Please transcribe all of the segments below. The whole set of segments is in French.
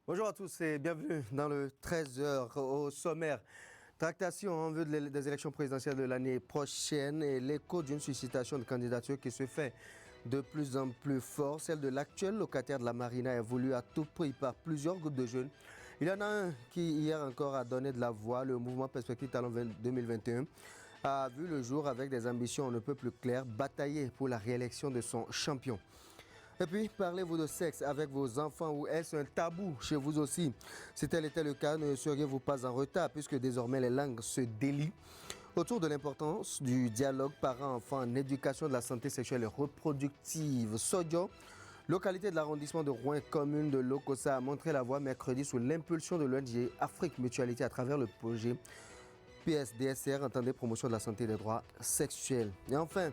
Bonjour à tous et bienvenue dans le 13h au sommaire. Tractation en vue des élections présidentielles de l'année prochaine et l'écho d'une sollicitation de candidature qui se fait de plus en plus fort. Celle de l'actuel locataire de la Marina est voulue à tout prix par plusieurs groupes de jeunes. Il y en a un qui hier encore a donné de la voix. Le mouvement Perspective Talent 2021 a vu le jour avec des ambitions on ne peut plus claires, batailler pour la réélection de son champion. Et puis, parlez-vous de sexe avec vos enfants ou est-ce un tabou chez vous aussi? Si tel était le cas, ne seriez-vous pas en retard puisque désormais les langues se délient autour de l'importance du dialogue parent-enfant en éducation de la santé sexuelle et reproductive. Sodio, localité de l'arrondissement de Rouen, commune de Lokossa, a montré la voie mercredi sous l'impulsion de l'ONG Afrique Mutualité à travers le projet PSDSR, entendez promotion de la santé et des droits sexuels. Et enfin,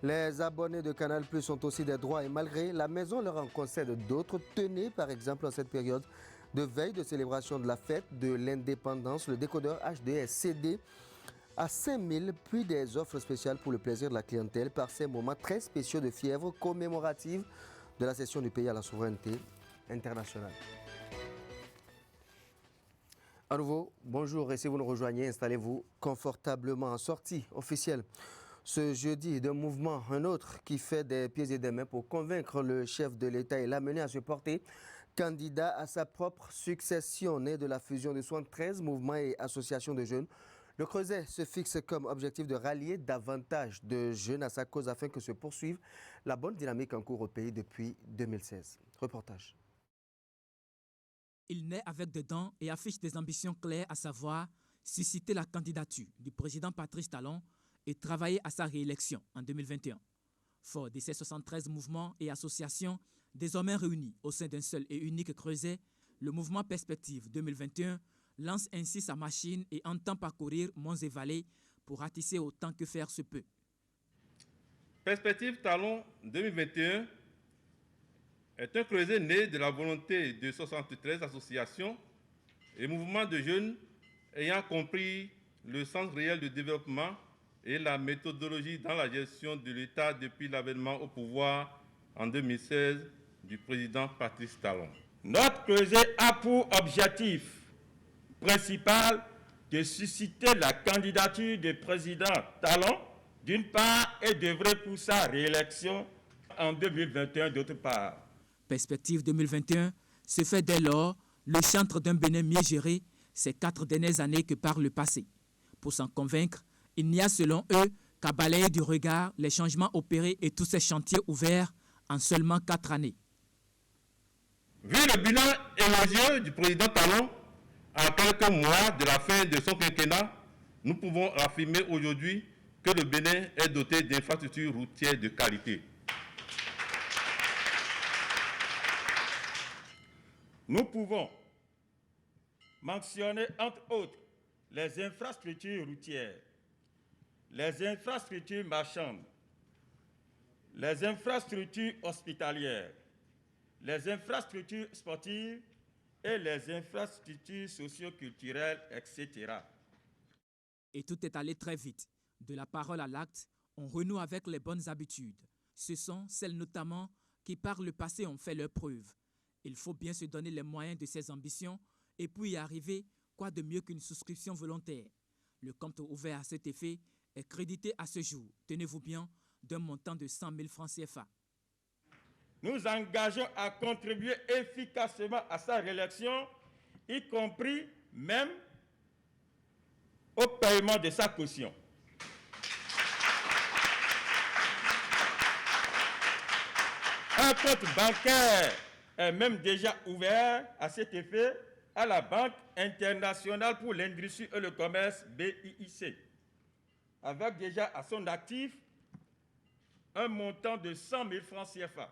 les abonnés de Canal Plus ont aussi des droits et malgré la maison leur en concède d'autres. Tenez par exemple en cette période de veille de célébration de la fête de l'indépendance, le décodeur HD est cédé à 5 000, puis des offres spéciales pour le plaisir de la clientèle par ces moments très spéciaux de fièvre commémorative de la cession du pays à la souveraineté internationale. À nouveau, bonjour et si vous nous rejoignez, installez-vous confortablement en sortie officielle. Ce jeudi, d'un mouvement, un autre qui fait des pieds et des mains pour convaincre le chef de l'État et l'amener à se porter candidat à sa propre succession, né de la fusion de 73 mouvements et associations de jeunes. Le Creuset se fixe comme objectif de rallier davantage de jeunes à sa cause afin que se poursuive la bonne dynamique en cours au pays depuis 2016. Reportage. Il naît avec des dents et affiche des ambitions claires, à savoir susciter la candidature du président Patrice Talon et travailler à sa réélection en 2021. Fort de ces 73 mouvements et associations désormais réunis au sein d'un seul et unique Creuset, le mouvement Perspective 2021 lance ainsi sa machine et entend parcourir monts et vallées pour ratisser autant que faire se peut. Perspective Talon 2021 est un creuset né de la volonté de 73 associations et mouvements de jeunes ayant compris le sens réel du développement et la méthodologie dans la gestion de l'État depuis l'avènement au pouvoir en 2016 du président Patrice Talon. Notre creuset a pour objectif principal de susciter la candidature du président Talon d'une part et d'œuvrer pour sa réélection en 2021 d'autre part. Perspective 2021 se fait dès lors le chantre d'un Bénin mieux géré ces 4 dernières années que par le passé. Pour s'en convaincre, il n'y a selon eux qu'à balayer du regard les changements opérés et tous ces chantiers ouverts en seulement 4 années. Vu le bilan élogieux du président Talon, à quelques mois de la fin de son quinquennat, nous pouvons affirmer aujourd'hui que le Bénin est doté d'infrastructures routières de qualité. Nous pouvons mentionner entre autres les infrastructures routières, les infrastructures marchandes, les infrastructures hospitalières, les infrastructures sportives et les infrastructures socio-culturelles, etc. Et tout est allé très vite. De la parole à l'acte, on renoue avec les bonnes habitudes. Ce sont celles notamment qui par le passé ont fait leurs preuves. Il faut bien se donner les moyens de ses ambitions et pour y arriver, quoi de mieux qu'une souscription volontaire. Le compte ouvert à cet effet est crédité à ce jour, tenez-vous bien, d'un montant de 100 000 francs CFA. Nous engageons à contribuer efficacement à sa réélection, y compris même au paiement de sa caution. Un compte bancaire est même déjà ouvert à cet effet à la Banque internationale pour l'industrie et le commerce, BIIC, avec déjà à son actif un montant de 100 000 francs CFA.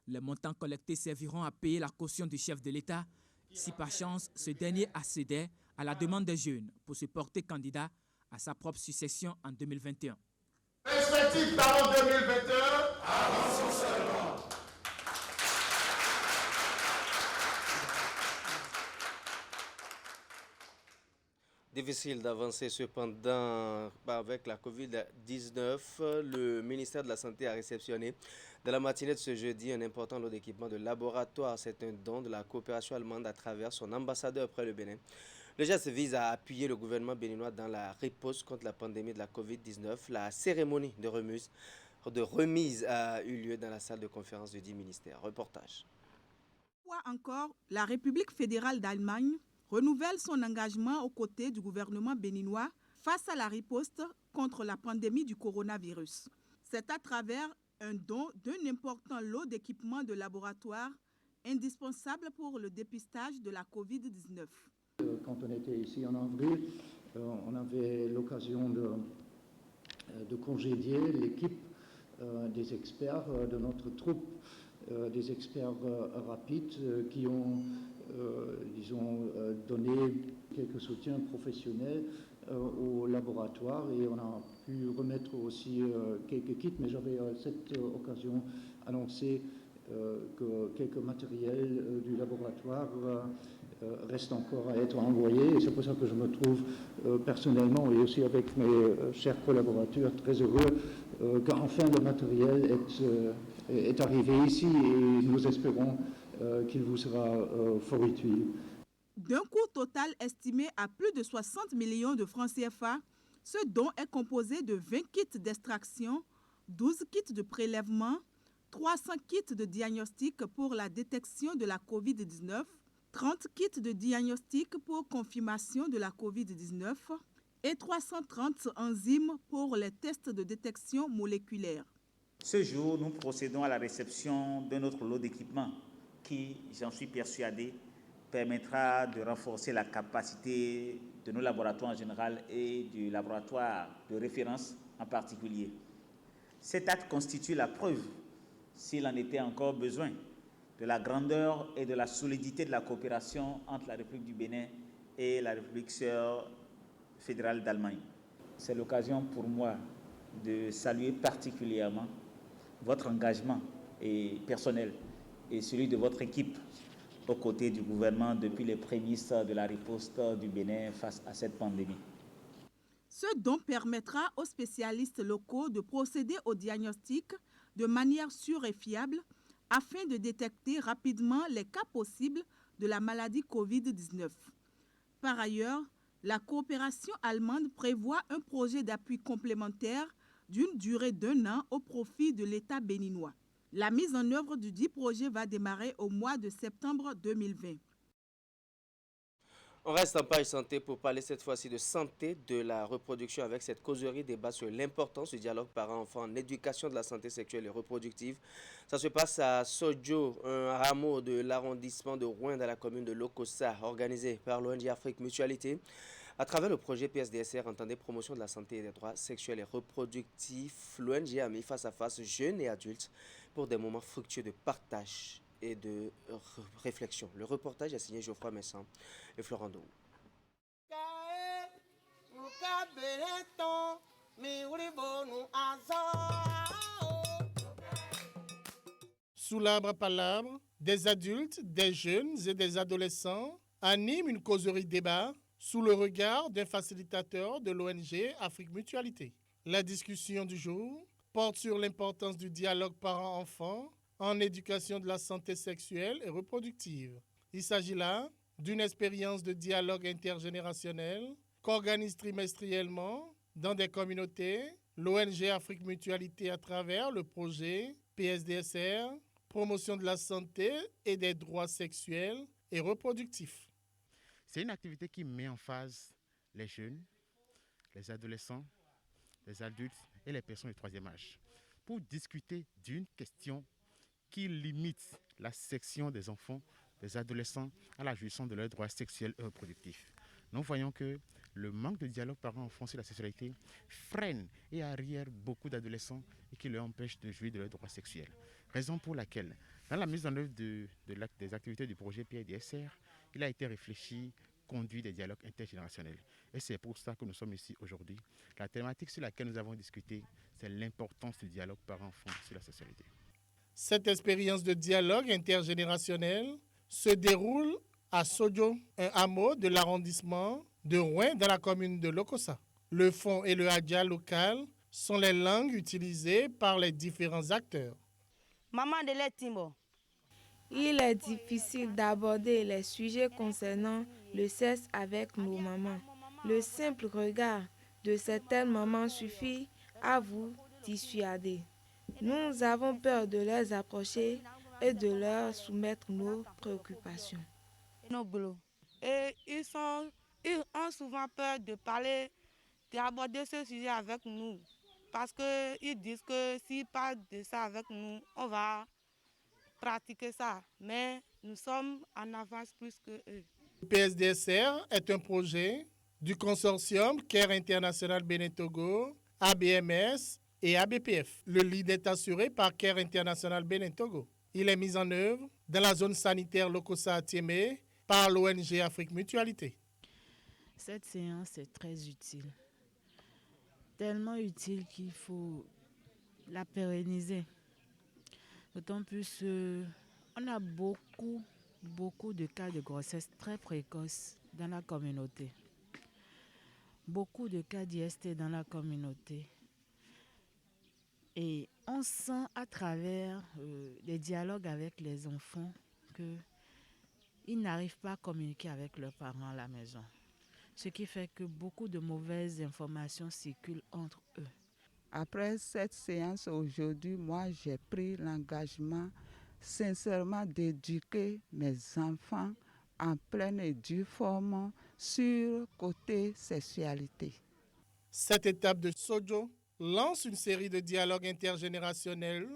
Les montants collectés serviront à payer la caution du chef de l'État si par chance ce dernier accédait à la demande des jeunes pour se porter candidat à sa propre succession en 2021. Perspective Talon 2021, avançons seulement. Difficile d'avancer cependant avec la Covid-19. Le ministère de la Santé a réceptionné dans la matinée de ce jeudi un important lot d'équipements de laboratoire. C'est un don de la coopération allemande à travers son ambassadeur près le Bénin. Le geste vise à appuyer le gouvernement béninois dans la riposte contre la pandémie de la Covid-19. La cérémonie de remise a eu lieu dans la salle de conférence du dit ministère. Reportage. Encore, la République fédérale d'Allemagne renouvelle son engagement aux côtés du gouvernement béninois face à la riposte contre la pandémie du coronavirus. C'est à travers un don d'un important lot d'équipements de laboratoire indispensables pour le dépistage de la Covid-19. Quand on était ici en avril, on avait l'occasion de congédier l'équipe des experts de notre troupe, des experts rapides qui ont donné quelques soutiens professionnels au laboratoire et on a pu remettre aussi quelques kits, mais j'avais à cette occasion annoncé que quelques matériels du laboratoire restent encore à être envoyés et c'est pour ça que je me trouve personnellement et aussi avec mes chers collaborateurs très heureux qu'enfin le matériel est arrivé ici et nous espérons qu'il vous sera fort utile. D'un coût total estimé à plus de 60 millions de francs CFA, ce don est composé de 20 kits d'extraction, 12 kits de prélèvement, 300 kits de diagnostic pour la détection de la COVID-19, 30 kits de diagnostic pour confirmation de la COVID-19 et 330 enzymes pour les tests de détection moléculaire. Ce jour, nous procédons à la réception d'un autre lot d'équipements qui, j'en suis persuadé, permettra de renforcer la capacité de nos laboratoires en général et du laboratoire de référence en particulier. Cet acte constitue la preuve, s'il en était encore besoin, de la grandeur et de la solidité de la coopération entre la République du Bénin et la République sœur fédérale d'Allemagne. C'est l'occasion pour moi de saluer particulièrement votre engagement personnel et celui de votre équipe aux côtés du gouvernement depuis les prémices de la riposte du Bénin face à cette pandémie. Ce don permettra aux spécialistes locaux de procéder au diagnostic de manière sûre et fiable afin de détecter rapidement les cas possibles de la maladie COVID-19. Par ailleurs, la coopération allemande prévoit un projet d'appui complémentaire d'une durée d'1 an au profit de l'État béninois. La mise en œuvre du dit projet va démarrer au mois de septembre 2020. On reste en page santé pour parler cette fois-ci de santé de la reproduction avec cette causerie débat sur l'importance du dialogue parents-enfants en éducation de la santé sexuelle et reproductive. Ça se passe à Sodjo, un hameau de l'arrondissement de Rouen dans la commune de Lokossa, organisé par l'ONG Afrique Mutualité. À travers le projet PSDSR, entendez promotion de la santé et des droits sexuels et reproductifs, l'ONG a mis face à face jeunes et adultes pour des moments fructueux de partage et de réflexion. Le reportage est signé Geoffroy Messan et Florent Dou. Sous l'arbre à palabres, des adultes, des jeunes et des adolescents animent une causerie débat sous le regard d'un facilitateur de l'ONG Afrique Mutualité. La discussion du jour porte sur l'importance du dialogue parents-enfants en éducation de la santé sexuelle et reproductive. Il s'agit là d'une expérience de dialogue intergénérationnel qu'organise trimestriellement dans des communautés l'ONG Afrique Mutualité à travers le projet PSDSR, promotion de la santé et des droits sexuels et reproductifs. C'est une activité qui met en phase les jeunes, les adolescents, les adultes et les personnes du troisième âge pour discuter d'une question qui limite la section des enfants, des adolescents à la jouissance de leurs droits sexuels et reproductifs. Nous voyons que le manque de dialogue parents-enfants sur la sexualité freine et arrière beaucoup d'adolescents et qui leur empêche de jouir de leurs droits sexuels. Raison pour laquelle, dans la mise en œuvre des activités du projet PSDSR, il a été réfléchi, conduit des dialogues intergénérationnels. Et c'est pour ça que nous sommes ici aujourd'hui. La thématique sur laquelle nous avons discuté, c'est l'importance du dialogue parents-enfants sur la sexualité. Cette expérience de dialogue intergénérationnel se déroule à Sodjo, un hameau de l'arrondissement de Rouen dans la commune de Lokossa. Le fon et le hadja local sont les langues utilisées par les différents acteurs. Maman de lait Timbo. Il est difficile d'aborder les sujets concernant le sexe avec nos mamans. Le simple regard de certaines mamans suffit à vous dissuader. Nous avons peur de les approcher et de leur soumettre nos préoccupations. Et ils ont souvent peur de parler, d'aborder ce sujet avec nous. Parce qu'ils disent que s'ils parlent de ça avec nous, on va pratiquer ça. Mais nous sommes en avance plus qu'eux. Le PSDSR est un projet du consortium CARE International Bénin Togo, ABMS et ABPF. Le lead est assuré par CARE International Bénin Togo. Il est mis en œuvre dans la zone sanitaire Lokossa-Atiémé par l'ONG Afrique Mutualité. Cette séance est très utile. Tellement utile qu'il faut la pérenniser. D'autant plus on a beaucoup de cas de grossesse très précoces dans la communauté. Beaucoup de cas d'IST dans la communauté. Et on sent à travers les dialogues avec les enfants qu'ils n'arrivent pas à communiquer avec leurs parents à la maison. Ce qui fait que beaucoup de mauvaises informations circulent entre eux. Après cette séance aujourd'hui, moi j'ai pris l'engagement sincèrement d'éduquer mes enfants en pleine et due forme sur côté sexualité. Cette étape de Sojo lance une série de dialogues intergénérationnels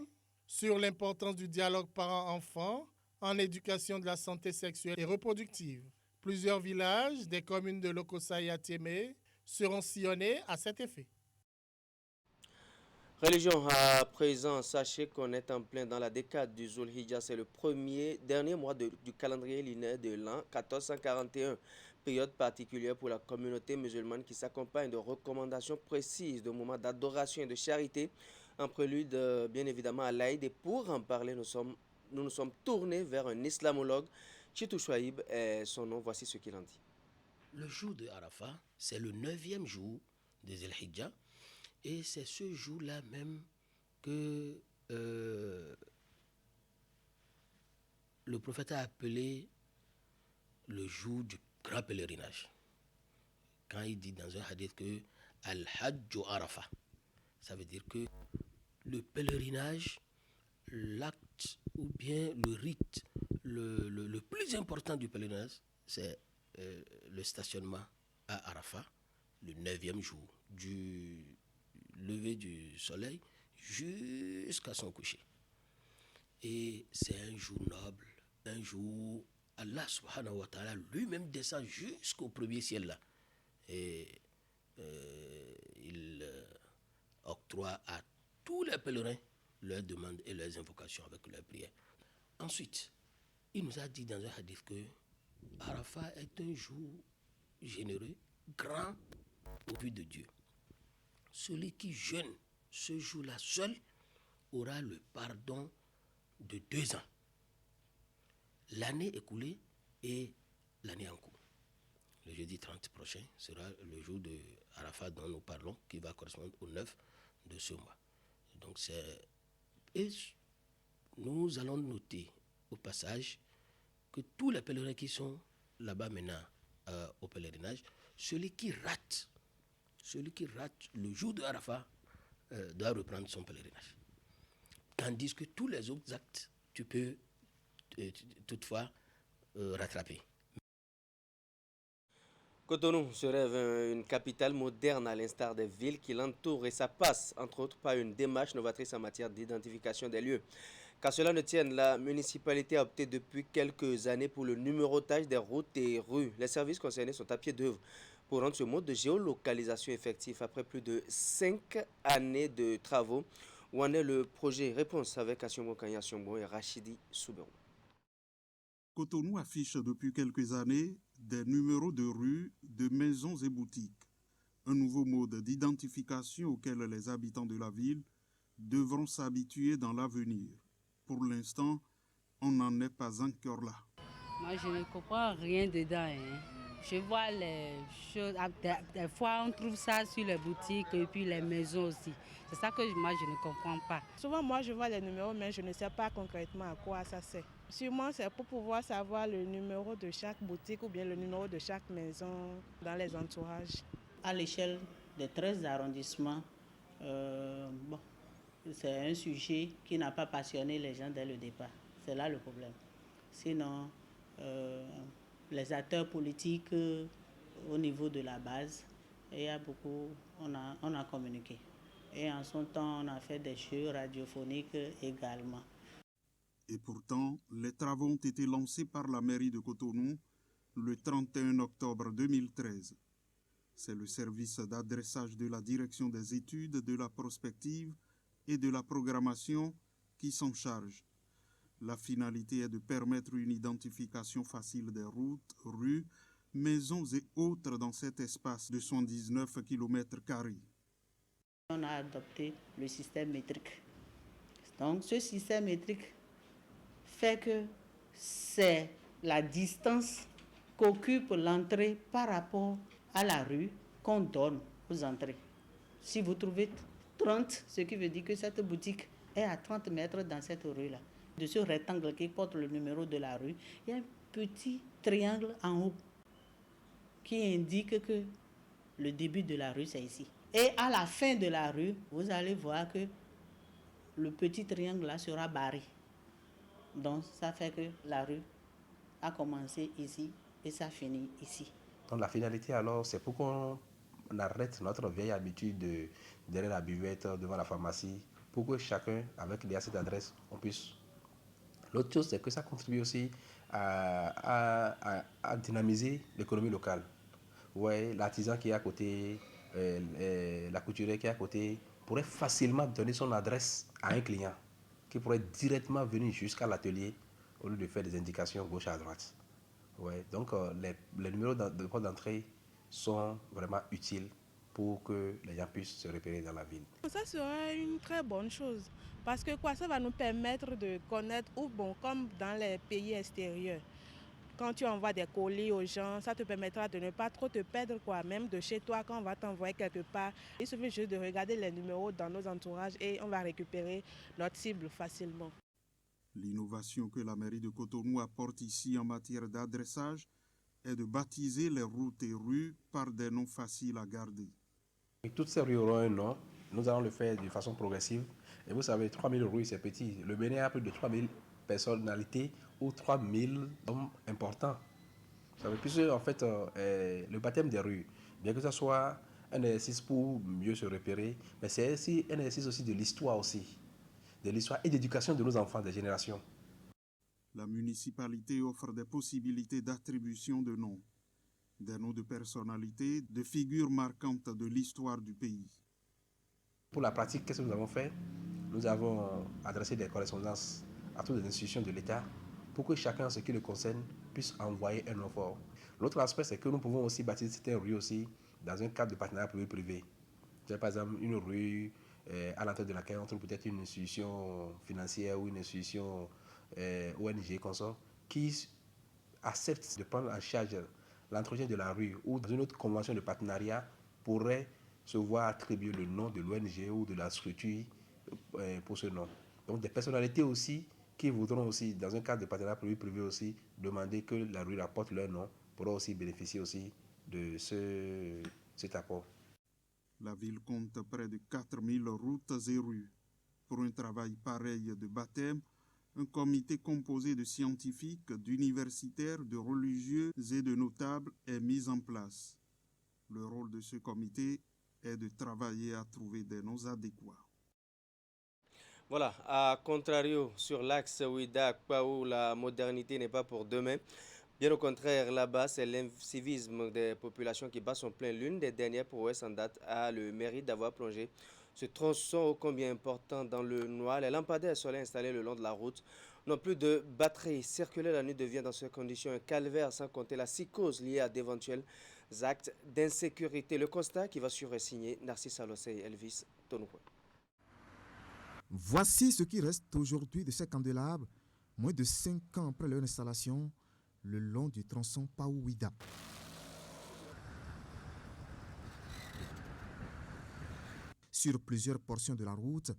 sur l'importance du dialogue parent-enfant en éducation de la santé sexuelle et reproductive. Plusieurs villages des communes de Lokossa et Atiémé seront sillonnés à cet effet. Religion à présent, sachez qu'on est en plein dans la décade du Zulhijja, c'est le dernier mois du calendrier lunaire de l'an 1441. Période particulière pour la communauté musulmane qui s'accompagne de recommandations précises, de moments d'adoration et de charité, en prélude bien évidemment à l'Aïd. Et pour en parler, nous nous sommes tournés vers un islamologue, Chitou Chouaib est son nom, voici ce qu'il en dit. Le jour de Arafat, c'est le 9e jour de Zulhijja. Et c'est ce jour-là même que le prophète a appelé le jour du grand pèlerinage. Quand il dit dans un hadith que Al-Hajj Arafat, ça veut dire que le pèlerinage, l'acte ou bien le rite, le plus important du pèlerinage, c'est le stationnement à Arafat, le 9e jour du lever du soleil jusqu'à son coucher. Et c'est un jour noble, un jour Allah subhanahu wa ta'ala lui-même descend jusqu'au premier ciel là. Et il octroie à tous les pèlerins leurs demandes et leurs invocations avec leurs prières. Ensuite, il nous a dit dans un hadith que Arafat est un jour généreux, grand au vu de Dieu. Celui qui jeûne ce jour-là seul aura le pardon de 2 ans. L'année écoulée et l'année en cours. Le jeudi 30 prochain sera le jour de Arafat dont nous parlons, qui va correspondre au 9 de ce mois. Donc et nous allons noter au passage que tous les pèlerins qui sont là-bas maintenant au pèlerinage, celui qui rate le jour de Arafat doit reprendre son pèlerinage. Tandis que tous les autres actes, tu peux toutefois rattraper. Cotonou se rêve une capitale moderne à l'instar des villes qui l'entourent et ça passe entre autres par une démarche novatrice en matière d'identification des lieux. Qu'à cela ne tienne, la municipalité a opté depuis quelques années pour le numérotage des routes et rues. Les services concernés sont à pied d'œuvre pour rendre ce mode de géolocalisation effectif après plus de 5 années de travaux. Où en est le projet? Réponse avec Asyombo Kanya Asyombo et Rachidi Soubero. Cotonou affiche depuis quelques années des numéros de rues, de maisons et boutiques. Un nouveau mode d'identification auquel les habitants de la ville devront s'habituer dans l'avenir. Pour l'instant, on n'en est pas encore là. Moi, je ne comprends rien dedans. Je vois les choses, des fois on trouve ça sur les boutiques et puis les maisons aussi. C'est ça que moi je ne comprends pas. Souvent moi je vois les numéros mais je ne sais pas concrètement à quoi ça sert. Sûrement c'est pour pouvoir savoir le numéro de chaque boutique ou bien le numéro de chaque maison dans les entourages. À l'échelle des 13 arrondissements, c'est un sujet qui n'a pas passionné les gens dès le départ. C'est là le problème. Sinon, les acteurs politiques au niveau de la base, il y a beaucoup, on a communiqué. Et en son temps, on a fait des jeux radiophoniques également. Et pourtant, les travaux ont été lancés par la mairie de Cotonou le 31 octobre 2013. C'est le service d'adressage de la direction des études, de la prospective et de la programmation qui s'en charge. La finalité est de permettre une identification facile des routes, rues, maisons et autres dans cet espace de 119 km². On a adopté le système métrique. Donc ce système métrique fait que c'est la distance qu'occupe l'entrée par rapport à la rue qu'on donne aux entrées. Si vous trouvez 30, ce qui veut dire que cette boutique est à 30 mètres dans cette rue-là. De ce rectangle qui porte le numéro de la rue, il y a un petit triangle en haut qui indique que le début de la rue, c'est ici. Et à la fin de la rue, vous allez voir que le petit triangle là sera barré. Donc ça fait que la rue a commencé ici et ça finit ici. Donc la finalité alors, c'est pour qu'on arrête notre vieille habitude de derrière la buvette, devant la pharmacie, pour que chacun, avec cette adresse, on puisse... L'autre chose, c'est que ça contribue aussi à dynamiser l'économie locale. Ouais, l'artisan qui est à côté, la couturière qui est à côté, pourrait facilement donner son adresse à un client qui pourrait directement venir jusqu'à l'atelier au lieu de faire des indications gauche à droite. Ouais, donc les numéros de porte d'entrée sont vraiment utiles pour que les gens puissent se repérer dans la ville. Ça serait une très bonne chose parce que ça va nous permettre de connaître, ou bon, comme dans les pays extérieurs, quand tu envoies des colis aux gens, ça te permettra de ne pas trop te perdre, même de chez toi quand on va t'envoyer quelque part. Il suffit juste de regarder les numéros dans nos entourages et on va récupérer notre cible facilement. L'innovation que la mairie de Cotonou apporte ici en matière d'adressage est de baptiser les routes et rues par des noms faciles à garder. Et toutes ces rues auront un nom. Nous allons le faire de façon progressive. Et vous savez, 3000 rues, c'est petit. Le Bénin a plus de 3000 personnalités ou 3000 hommes importants. Ça veut plus en fait le baptême des rues, bien que ce soit un exercice pour mieux se repérer, mais c'est aussi un exercice aussi de l'histoire aussi. De l'histoire et d'éducation de nos enfants, des générations. La municipalité offre des possibilités d'attribution de noms, des noms de personnalités, de figures marquantes de l'histoire du pays. Pour la pratique, qu'est-ce que nous avons fait? Nous avons adressé des correspondances à toutes les institutions de l'État pour que chacun, ce qui le concerne, puisse envoyer un nom fort. L'autre aspect, c'est que nous pouvons aussi baptiser certaines rues aussi dans un cadre de partenariat public-privé. Par exemple, une rue à l'entrée de laquelle on trouve peut-être une institution financière ou une institution ONG consort qui accepte de prendre en charge l'entretien de la rue ou dans une autre convention de partenariat pourrait se voir attribuer le nom de l'ONG ou de la structure pour ce nom. Donc des personnalités aussi qui voudront aussi, dans un cadre de partenariat public-privé aussi, demander que la rue rapporte leur nom pourront aussi bénéficier aussi de cet apport. La ville compte près de 4000 routes et rues. Pour un travail pareil de baptême, un comité composé de scientifiques, d'universitaires, de religieux et de notables est mis en place. Le rôle de ce comité est de travailler à trouver des noms adéquats. Voilà, à contrario, sur l'axe Ouida-Akpa où la modernité n'est pas pour demain, bien au contraire, là-bas, c'est l'incivisme des populations qui bat son plein. L'une des dernières prouesses en date a le mérite d'avoir plongé ce tronçon ô combien important dans le noir. Les lampadaires solaires installés le long de la route n'ont plus de batterie. Circuler la nuit devient dans ces conditions un calvaire, sans compter la psychose liée à d'éventuels actes d'insécurité. Le constat qui va signer Narcisse Alossé et Elvis Tonoué. Voici ce qui reste aujourd'hui de ces candélabres, moins de 5 ans après leur installation, le long du tronçon Paouida. Sur plusieurs portions de la route,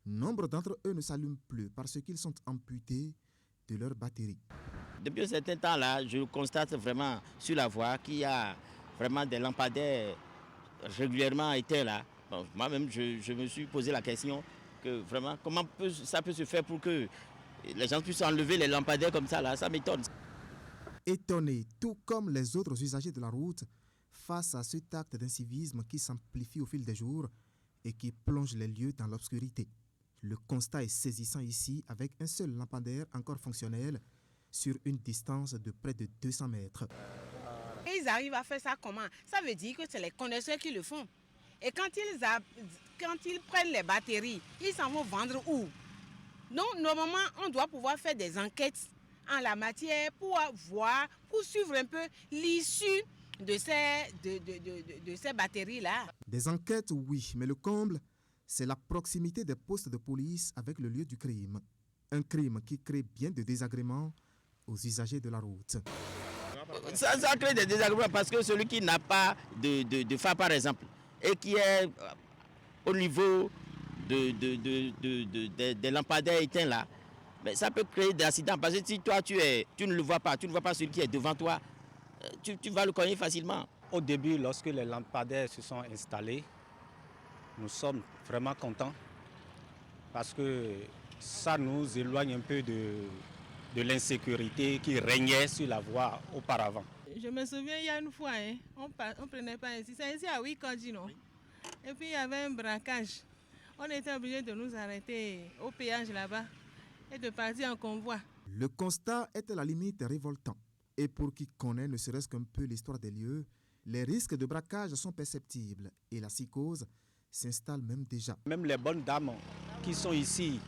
nombre d'entre eux ne s'allument plus parce qu'ils sont amputés de leur batterie. Depuis un certain temps là, je constate vraiment sur la voie qu'il y a vraiment des lampadaires régulièrement éteints là. Bon, moi-même, je me suis posé la question que vraiment, comment ça peut se faire pour que les gens puissent enlever les lampadaires comme ça là, ça m'étonne. Étonnés, tout comme les autres usagers de la route, face à cet acte d'incivisme qui s'amplifie au fil des jours et qui plonge les lieux dans l'obscurité. Le constat est saisissant ici avec un seul lampadaire encore fonctionnel sur une distance de près de 200 mètres. Et ils arrivent à faire ça comment? Ça veut dire que c'est les connaisseurs qui le font. Et quand ils prennent les batteries, ils s'en vont vendre où? Donc normalement, on doit pouvoir faire des enquêtes en la matière pour voir, pour suivre un peu l'issue de ces batteries-là. Des enquêtes, oui, mais le comble, c'est la proximité des postes de police avec le lieu du crime. Un crime qui crée bien de désagréments aux usagers de la route. Ça crée des désagréments parce que celui qui n'a pas de phare par exemple et qui est au niveau des lampadaires éteints là, mais ça peut créer des accidents parce que si toi tu ne le vois pas, tu ne vois pas celui qui est devant toi, tu vas le cogner facilement. Au début, lorsque les lampadaires se sont installés, nous sommes vraiment contents parce que ça nous éloigne un peu de l'insécurité qui régnait sur la voie auparavant. Je me souviens, il y a une fois, on ne prenait pas ici. C'est ici à Wikandji, non? Et puis il y avait un braquage. On était obligés de nous arrêter au péage là-bas et de partir en convoi. Le constat est à la limite révoltant. Et pour qui connaît ne serait-ce qu'un peu l'histoire des lieux, les risques de braquage sont perceptibles et la psychose s'installe même déjà. Même les bonnes dames qui sont ici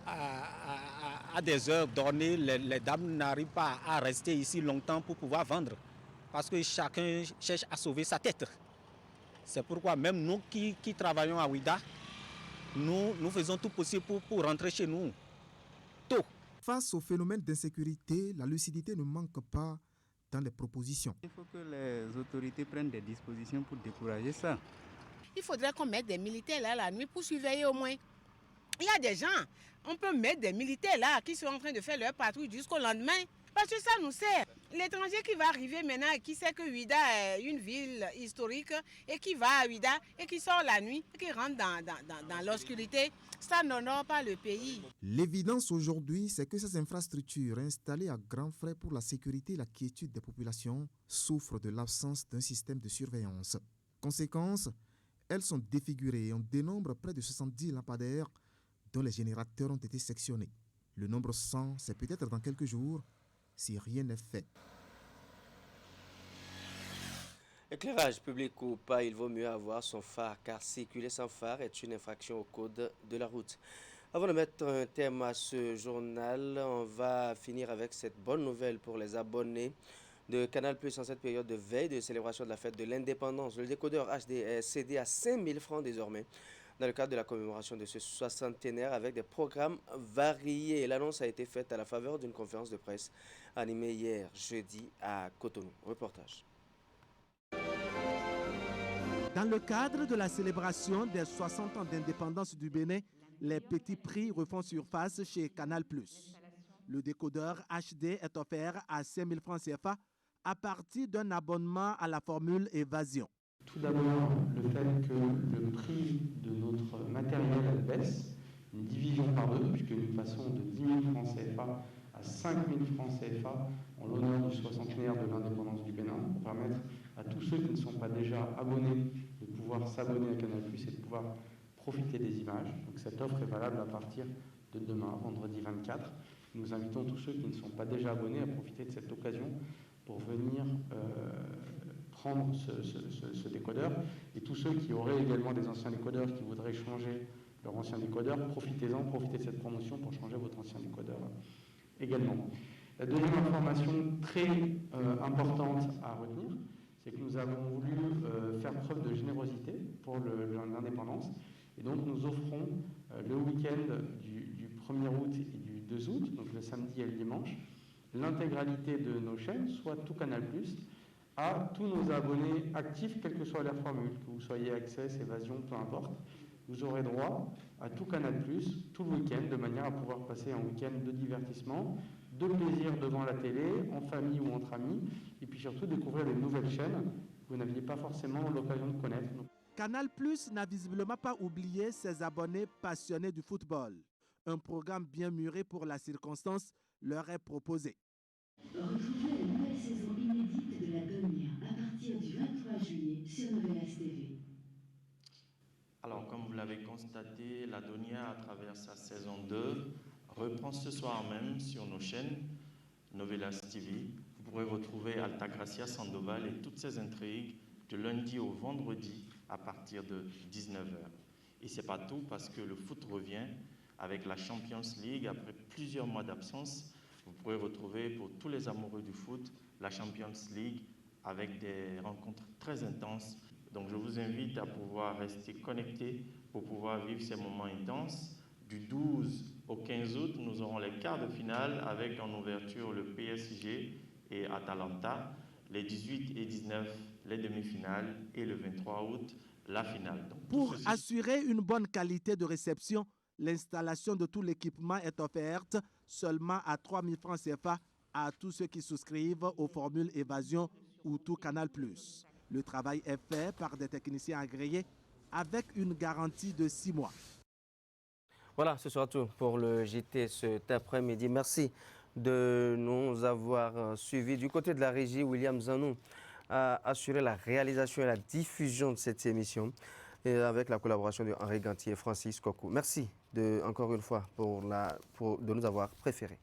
à des heures données, les dames n'arrivent pas à rester ici longtemps pour pouvoir vendre parce que chacun cherche à sauver sa tête. C'est pourquoi même nous qui travaillons à Ouidah, nous faisons tout possible pour rentrer chez nous tôt. Face au phénomène d'insécurité, la lucidité ne manque pas dans les propositions. Il faut que les autorités prennent des dispositions pour décourager ça. Il faudrait qu'on mette des militaires là la nuit pour surveiller au moins. Il y a des gens, on peut mettre des militaires là qui sont en train de faire leur patrouille jusqu'au lendemain. Parce que ça nous sert. L'étranger qui va arriver maintenant et qui sait que Ouidah est une ville historique et qui va à Ouidah et qui sort la nuit et qui rentre dans l'obscurité, ça n'honore pas le pays. L'évidence aujourd'hui, c'est que ces infrastructures installées à grands frais pour la sécurité et la quiétude des populations souffrent de l'absence d'un système de surveillance. Conséquence, elles sont défigurées et on dénombre près de 70 lampadaires dont les générateurs ont été sectionnés. Le nombre 100, c'est peut-être dans quelques jours, si rien n'est fait. Éclairage public ou pas, il vaut mieux avoir son phare, car circuler sans phare est une infraction au code de la route. Avant de mettre un terme à ce journal, on va finir avec cette bonne nouvelle pour les abonnés de Canal+ en cette période de veille de célébration de la fête de l'indépendance. Le décodeur HD est cédé à 5 000 francs désormais, dans le cadre de la commémoration de ce soixantenaire avec des programmes variés. L'annonce a été faite à la faveur d'une conférence de presse animée hier jeudi à Cotonou. Reportage. Dans le cadre de la célébration des 60 ans d'indépendance du Bénin, les petits prix refont surface chez Canal+. Le décodeur HD est offert à 5 000 francs CFA à partir d'un abonnement à la formule Évasion. Tout d'abord, le fait que le prix de notre matériel baisse, une division par deux, puisque nous passons de 10 000 francs CFA à 5 000 francs CFA en l'honneur du soixantenaire de l'indépendance du Bénin, pour permettre à tous ceux qui ne sont pas déjà abonnés de pouvoir s'abonner à Canal+ et de pouvoir profiter des images. Donc cette offre est valable à partir de demain, vendredi 24. Nous invitons tous ceux qui ne sont pas déjà abonnés à profiter de cette occasion pour venir prendre ce décodeur. Et tous ceux qui auraient également des anciens décodeurs qui voudraient changer leur ancien décodeur, profitez-en, profitez de cette promotion pour changer votre ancien décodeur également. La deuxième information très importante à retenir, c'est que nous avons voulu faire preuve de générosité pour l'indépendance. Et donc nous offrons le week-end du 1er août et du 2 août, donc le samedi et le dimanche, l'intégralité de nos chaînes, soit tout Canal+, à tous nos abonnés actifs, quelle que soit leur formule, que vous soyez Access, Évasion, peu importe. vous aurez droit à tout Canal+, tout le week-end, de manière à pouvoir passer un week-end de divertissement, de plaisir devant la télé, en famille ou entre amis, et puis surtout découvrir des nouvelles chaînes que vous n'aviez pas forcément l'occasion de connaître. Canal+ n'a visiblement pas oublié ses abonnés passionnés du football. Un programme bien mûri pour la circonstance leur est proposé. Retrouvez la nouvelle saison inédite de la Donia à partir du 23 juillet sur Novelas TV. Alors, comme vous l'avez constaté, la Donia, à travers sa saison 2, reprend ce soir même sur nos chaînes Novelas TV. Vous pourrez retrouver Altagracia Sandoval et toutes ses intrigues de lundi au vendredi à partir de 19h. Et c'est pas tout, parce que le foot revient avec la Champions League. Après plusieurs mois d'absence, vous pourrez retrouver pour tous les amoureux du foot la Champions League avec des rencontres très intenses. Donc je vous invite à pouvoir rester connectés pour pouvoir vivre ces moments intenses. Du 12 au 15 août, nous aurons les quarts de finale avec en ouverture le PSG et Atalanta. Les 18 et 19, les demi-finales, et le 23 août, la finale. Donc, pour assurer une bonne qualité de réception, l'installation de tout l'équipement est offerte seulement à 3 000 francs CFA à tous ceux qui souscrivent aux formules Évasion ou Tout Canal+. Le travail est fait par des techniciens agréés avec une garantie de 6 mois. Voilà, ce sera tout pour le JT cet après-midi. Merci de nous avoir suivis. Du côté de la régie, William Zanou a assuré la réalisation et la diffusion de cette émission et avec la collaboration de Henri Gantier et Francis Kokou. Merci encore une fois de nous avoir préférés.